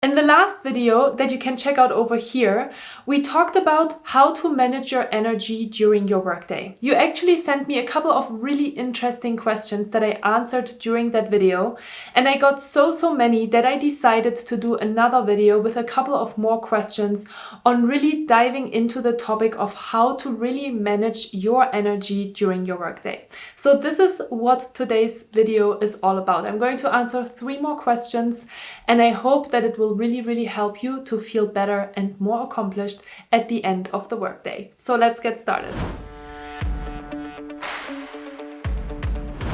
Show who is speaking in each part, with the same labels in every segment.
Speaker 1: In the last video that you can check out over here, we talked about how to manage your energy during your workday. You actually sent me a couple of really interesting questions that I answered during that video, and I got so many that I decided to do another video with a couple of more questions on really diving into the topic of how to really manage your energy during your workday. So this is what today's video is all about. I'm going to answer 3 more questions, and I hope that it will really help you to feel better and more accomplished at the end of the workday. So let's get started.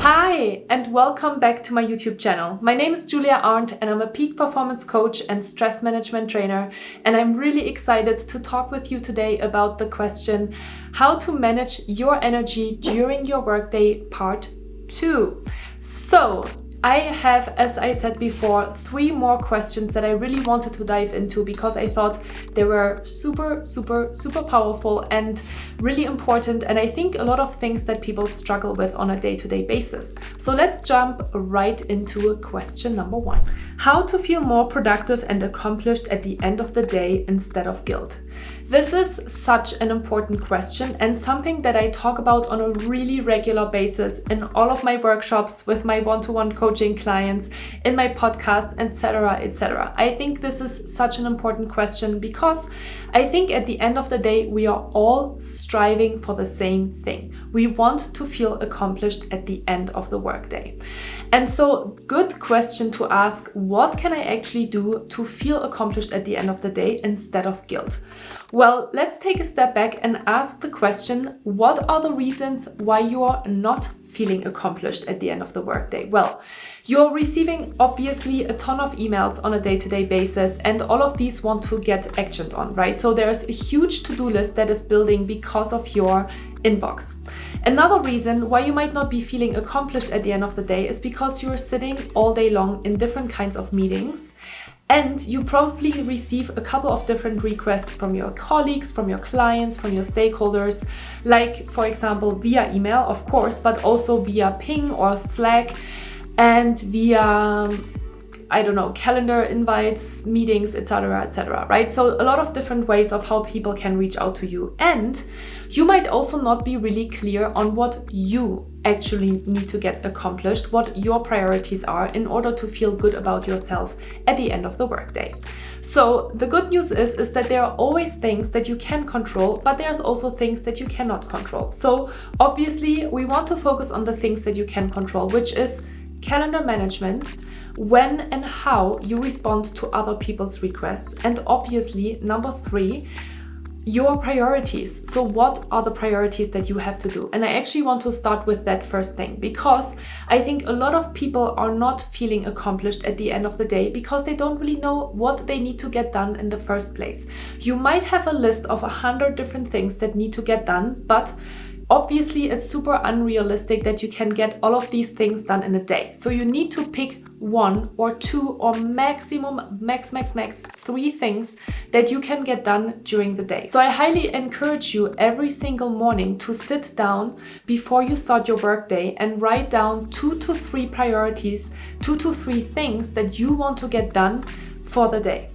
Speaker 1: Hi, and welcome back to my YouTube channel. My name is Julia Arndt, and I'm a peak performance coach and stress management trainer. And I'm really excited to talk with you today about the question, how to manage your energy during your workday, part 2. So I have, as I said before, 3 more questions that I really wanted to dive into because I thought they were super powerful and really important, and I think a lot of things that people struggle with on a day-to-day basis. So let's jump right into question number 1. How to feel more productive and accomplished at the end of the day instead of guilt. This is such an important question and something that I talk about on a really regular basis in all of my workshops, with my one-to-one coaching clients, in my podcasts, etc. I think this is such an important question because I think at the end of the day, we are all striving for the same thing. We want to feel accomplished at the end of the workday. And so, good question to ask, what can I actually do to feel accomplished at the end of the day instead of guilt? Well, let's take a step back and ask the question, what are the reasons why you are not feeling accomplished at the end of the workday? Well, you're receiving obviously a ton of emails on a day-to-day basis, and all of these want to get actioned on, right? So there's a huge to-do list that is building because of your inbox. Another reason why you might not be feeling accomplished at the end of the day is because you're sitting all day long in different kinds of meetings, and you probably receive a couple of different requests from your colleagues, from your clients, from your stakeholders, like for example via email, of course, but also via ping or Slack, and via calendar invites, meetings, etc., right? So a lot of different ways of how people can reach out to you. And you might also not be really clear on what you actually need to get accomplished, what your priorities are in order to feel good about yourself at the end of the workday. So the good news is that there are always things that you can control, but there's also things that you cannot control. So obviously we want to focus on the things that you can control, which is calendar management, when and how you respond to other people's requests, and obviously number 3, your priorities. So what are the priorities that you have to do? And I actually want to start with that first thing, because I think a lot of people are not feeling accomplished at the end of the day because they don't really know what they need to get done in the first place. You might have a list of 100 different things that need to get done, but obviously it's super unrealistic that you can get all of these things done in a day. So you need to pick 1 or 2 or max 3 things that you can get done during the day. So I highly encourage you every single morning to sit down before you start your workday and write down 2 to 3 priorities, 2 to 3 things that you want to get done for the day.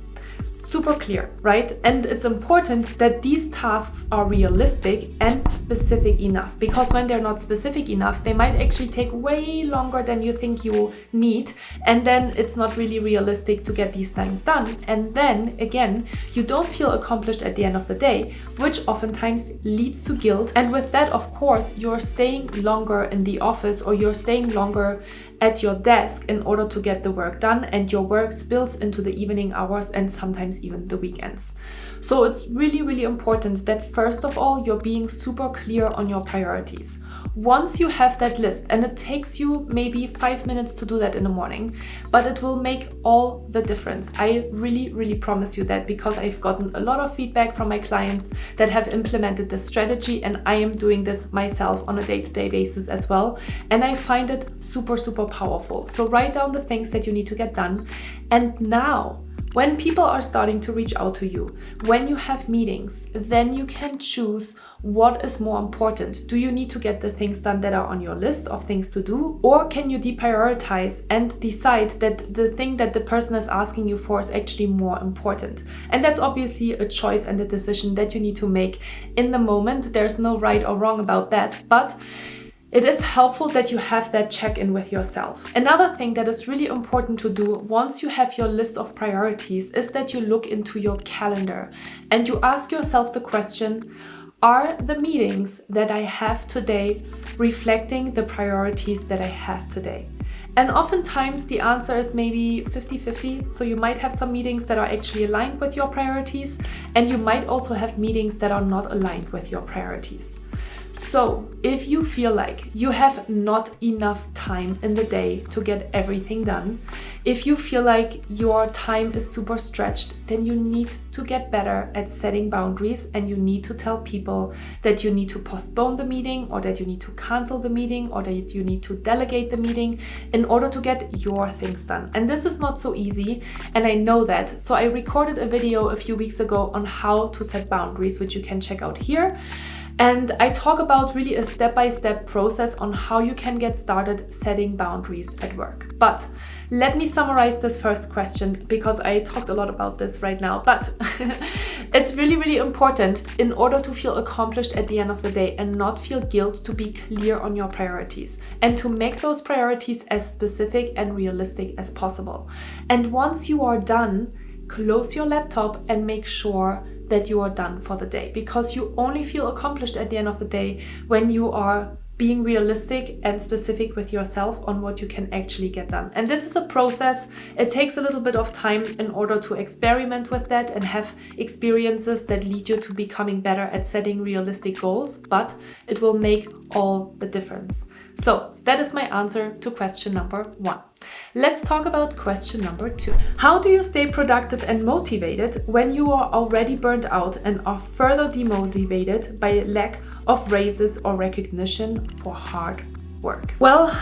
Speaker 1: Super clear, right? And it's important that these tasks are realistic and specific enough, because when they're not specific enough, they might actually take way longer than you think you need, and then it's not really realistic to get these things done. And then again, you don't feel accomplished at the end of the day, which oftentimes leads to guilt. And with that, of course, you're staying longer in the office, or you're staying longer at your desk in order to get the work done, and your work spills into the evening hours and sometimes even the weekends. So it's really important that first of all, you're being super clear on your priorities. Once you have that list, and it takes you maybe 5 minutes to do that in the morning, but it will make all the difference. I really promise you that, because I've gotten a lot of feedback from my clients that have implemented this strategy, and I am doing this myself on a day-to-day basis as well, and I find it super powerful. So write down the things that you need to get done, and now when people are starting to reach out to you, when you have meetings, then you can choose what is more important? Do you need to get the things done that are on your list of things to do? Or can you deprioritize and decide that the thing that the person is asking you for is actually more important? And that's obviously a choice and a decision that you need to make in the moment. There's no right or wrong about that, but it is helpful that you have that check-in with yourself. Another thing that is really important to do once you have your list of priorities is that you look into your calendar and you ask yourself the question, are the meetings that I have today reflecting the priorities that I have today? And oftentimes the answer is maybe 50-50. So you might have some meetings that are actually aligned with your priorities, and you might also have meetings that are not aligned with your priorities. So if you feel like you have not enough time in the day to get everything done, if you feel like your time is super stretched, then you need to get better at setting boundaries, and you need to tell people that you need to postpone the meeting, or that you need to cancel the meeting, or that you need to delegate the meeting in order to get your things done. And this is not so easy, and I know that. So I recorded a video a few weeks ago on how to set boundaries, which you can check out here. And I talk about really a step-by-step process on how you can get started setting boundaries at work. But let me summarize this first question, because I talked a lot about this right now, but it's really, really important in order to feel accomplished at the end of the day and not feel guilt, to be clear on your priorities and to make those priorities as specific and realistic as possible. And once you are done, close your laptop and make sure that you are done for the day, because you only feel accomplished at the end of the day when you are being realistic and specific with yourself on what you can actually get done. And this is a process. It takes a little bit of time in order to experiment with that and have experiences that lead you to becoming better at setting realistic goals, but it will make all the difference. So that is my answer to question number 1. Let's talk about question number 2. How do you stay productive and motivated when you are already burnt out and are further demotivated by lack of raises or recognition for hard work? Well,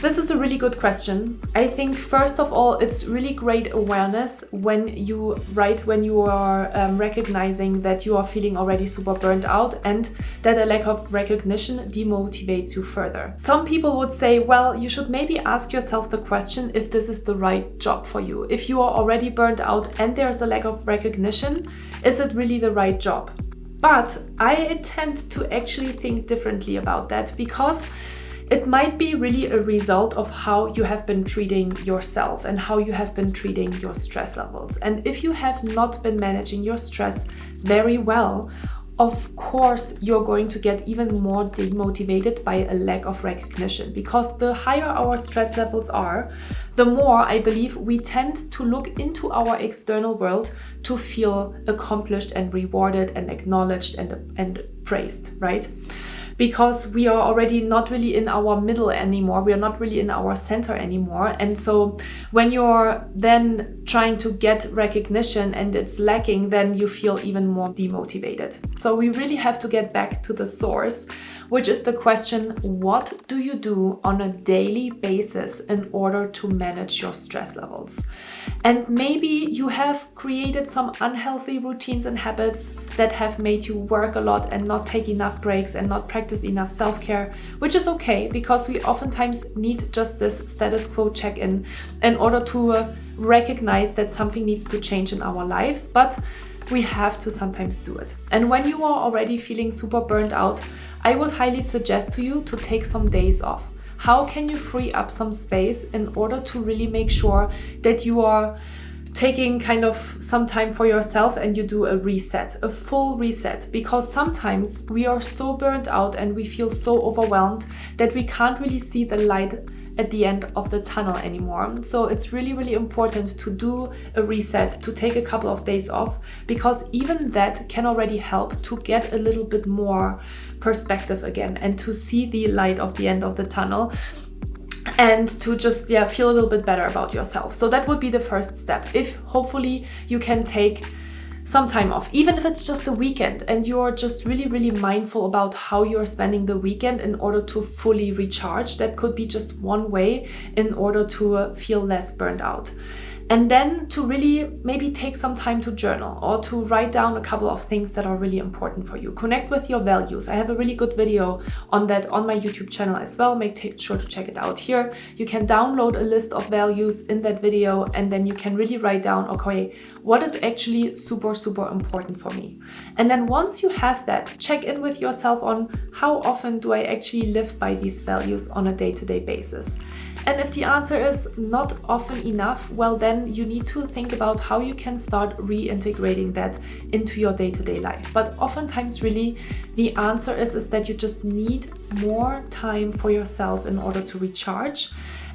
Speaker 1: this is a really good question. I think first of all, it's really great awareness when you are recognizing that you are feeling already super burnt out and that a lack of recognition demotivates you further. Some people would say, well, you should maybe ask yourself the question if this is the right job for you. If you are already burnt out and there's a lack of recognition, is it really the right job? But I tend to actually think differently about that, because it might be really a result of how you have been treating yourself and how you have been treating your stress levels. And if you have not been managing your stress very well, of course, you're going to get even more demotivated by a lack of recognition, because the higher our stress levels are, the more I believe we tend to look into our external world to feel accomplished and rewarded and acknowledged and praised, right? Because we are already not really in our middle anymore. We are not really in our center anymore. And so when you're then trying to get recognition and it's lacking, then you feel even more demotivated. So we really have to get back to the source, which is the question, what do you do on a daily basis in order to manage your stress levels? And maybe you have created some unhealthy routines and habits that have made you work a lot and not take enough breaks and not practice enough self-care, which is okay, because we oftentimes need just this status quo check-in in order to recognize that something needs to change in our lives, but we have to sometimes do it. And when you are already feeling super burnt out, I would highly suggest to you to take some days off. How can you free up some space in order to really make sure that you are taking kind of some time for yourself and you do a reset, a full reset? Because sometimes we are so burnt out and we feel so overwhelmed that we can't really see the light at the end of the tunnel anymore. So it's really, really important to do a reset, to take a couple of days off, because even that can already help to get a little bit more perspective again and to see the light of the end of the tunnel and to just feel a little bit better about yourself. So that would be the first step. If hopefully you can take some time off, even if it's just a weekend, and you're just really, really mindful about how you're spending the weekend in order to fully recharge. That could be just one way in order to feel less burned out. And then to really maybe take some time to journal or to write down a couple of things that are really important for you. Connect with your values. I have a really good video on that on my YouTube channel as well. Make sure to check it out here. You can download a list of values in that video, and then you can really write down, okay, what is actually super, super important for me? And then once you have that, check in with yourself on how often do I actually live by these values on a day-to-day basis. And if the answer is not often enough, well, then you need to think about how you can start reintegrating that into your day-to-day life. But oftentimes really the answer is that you just need more time for yourself in order to recharge.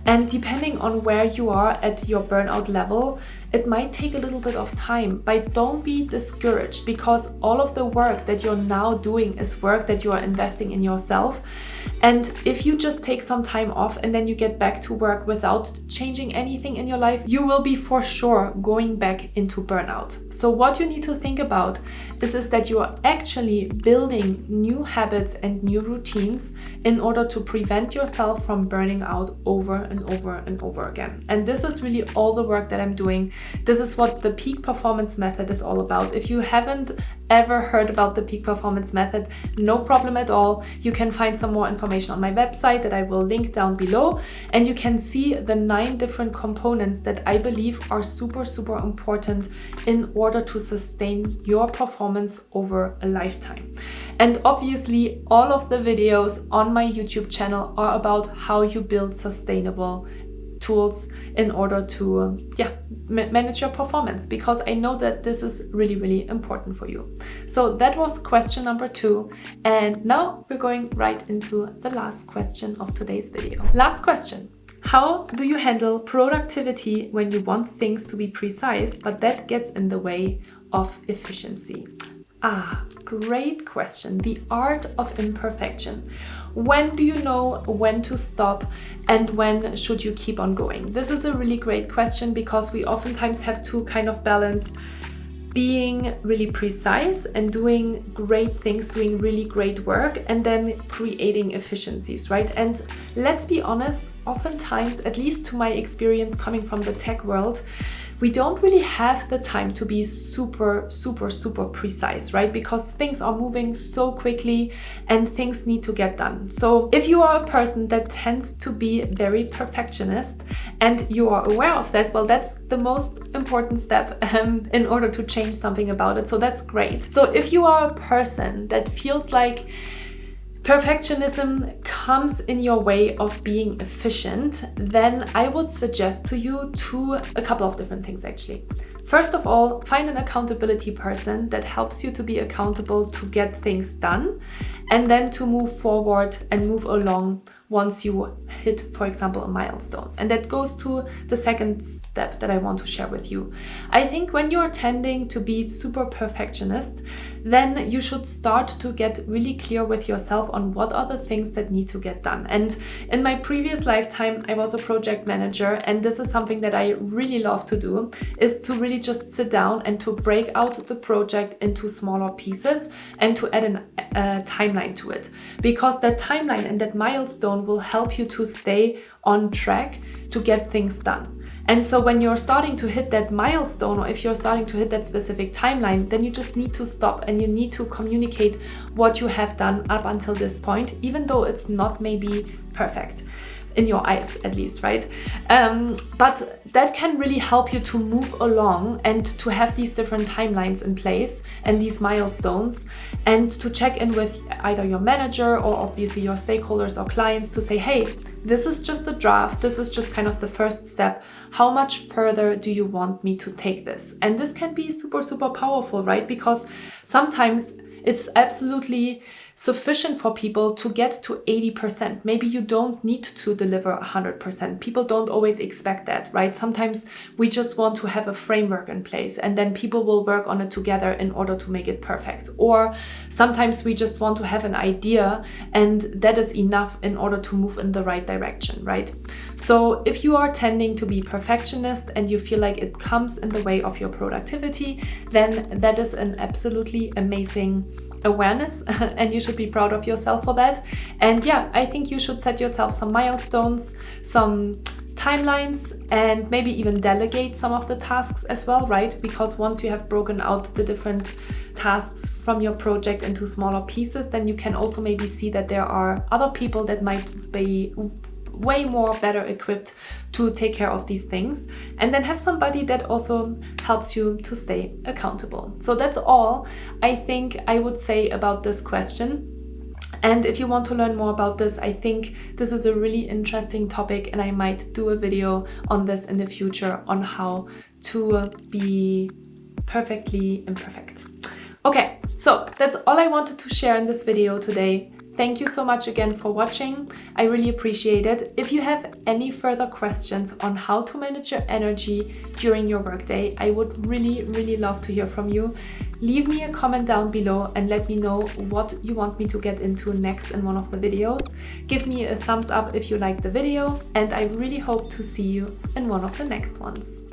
Speaker 1: And depending on where you are at your burnout level, it might take a little bit of time, but don't be discouraged, because all of the work that you're now doing is work that you are investing in yourself. And if you just take some time off and then you get back to work without changing anything in your life, you will be for sure going back into burnout. So what you need to think about is that you are actually building new habits and new routines in order to prevent yourself from burning out over and over and over again. And this is really all the work that I'm doing. This is what the peak performance method is all about. If you haven't ever heard about the peak performance method, no problem at all. You can find some more information on my website that I will link down below, and you can see the 9 different components that I believe are super, super important in order to sustain your performance over a lifetime. And obviously all of the videos on my YouTube channel are about how you build sustainable tools in order to manage your performance, because I know that this is really, really important for you. So that was question number 2, and now we're going right into the last question of today's video. Last question: how do you handle productivity when you want things to be precise, but that gets in the way of efficiency? Great question. The art of imperfection. When do you know when to stop and when should you keep on going? This is a really great question, because we oftentimes have to kind of balance being really precise and doing great things, doing really great work, and then creating efficiencies, right? And let's be honest, oftentimes, at least to my experience coming from the tech world, we don't really have the time to be super, super, super precise, right? Because things are moving so quickly and things need to get done. So if you are a person that tends to be very perfectionist and you are aware of that, well, that's the most important step in order to change something about it. So that's great. So if you are a person that feels like perfectionism comes in your way of being efficient, then I would suggest to you a couple of different things actually. First of all, find an accountability person that helps you to be accountable to get things done, and then to move forward and move along once you hit, for example, a milestone. And that goes to the second step that I want to share with you. I think when you're tending to be super perfectionist, then you should start to get really clear with yourself on what are the things that need to get done. And in my previous lifetime, I was a project manager, and this is something that I really love to do, is to really just sit down and to break out the project into smaller pieces and to add a timeline to it. Because that timeline and that milestone will help you to stay on track to get things done. And so when you're starting to hit that milestone, or if you're starting to hit that specific timeline, then you just need to stop and you need to communicate what you have done up until this point, even though it's not maybe perfect. In your eyes at least, right? But that can really help you to move along and to have these different timelines in place and these milestones, and to check in with either your manager or obviously your stakeholders or clients to say, hey, this is just a draft, this is just kind of the first step. How much further do you want me to take this? And this can be super, super powerful, right? Because sometimes it's absolutely sufficient for people to get to 80%. Maybe you don't need to deliver 100%. People don't always expect that, right? Sometimes we just want to have a framework in place, and then people will work on it together in order to make it perfect. Or sometimes we just want to have an idea, and that is enough in order to move in the right direction, right? So if you are tending to be perfectionist and you feel like it comes in the way of your productivity, then that is an absolutely amazing awareness and you should be proud of yourself for that. And yeah, I think you should set yourself some milestones, some timelines and maybe even delegate some of the tasks as well, right? Because once you have broken out the different tasks from your project into smaller pieces, then you can also maybe see that there are other people that might be way more better equipped to take care of these things, and then have somebody that also helps you to stay accountable. So that's all I think I would say about this question. And if you want to learn more about this, I think this is a really interesting topic, and I might do a video on this in the future on how to be perfectly imperfect. Okay, so that's all I wanted to share in this video today. Thank you so much again for watching. I really appreciate it. If you have any further questions on how to manage your energy during your workday, I would really, really love to hear from you. Leave me a comment down below and let me know what you want me to get into next in one of the videos. Give me a thumbs up if you liked the video, and I really hope to see you in one of the next ones.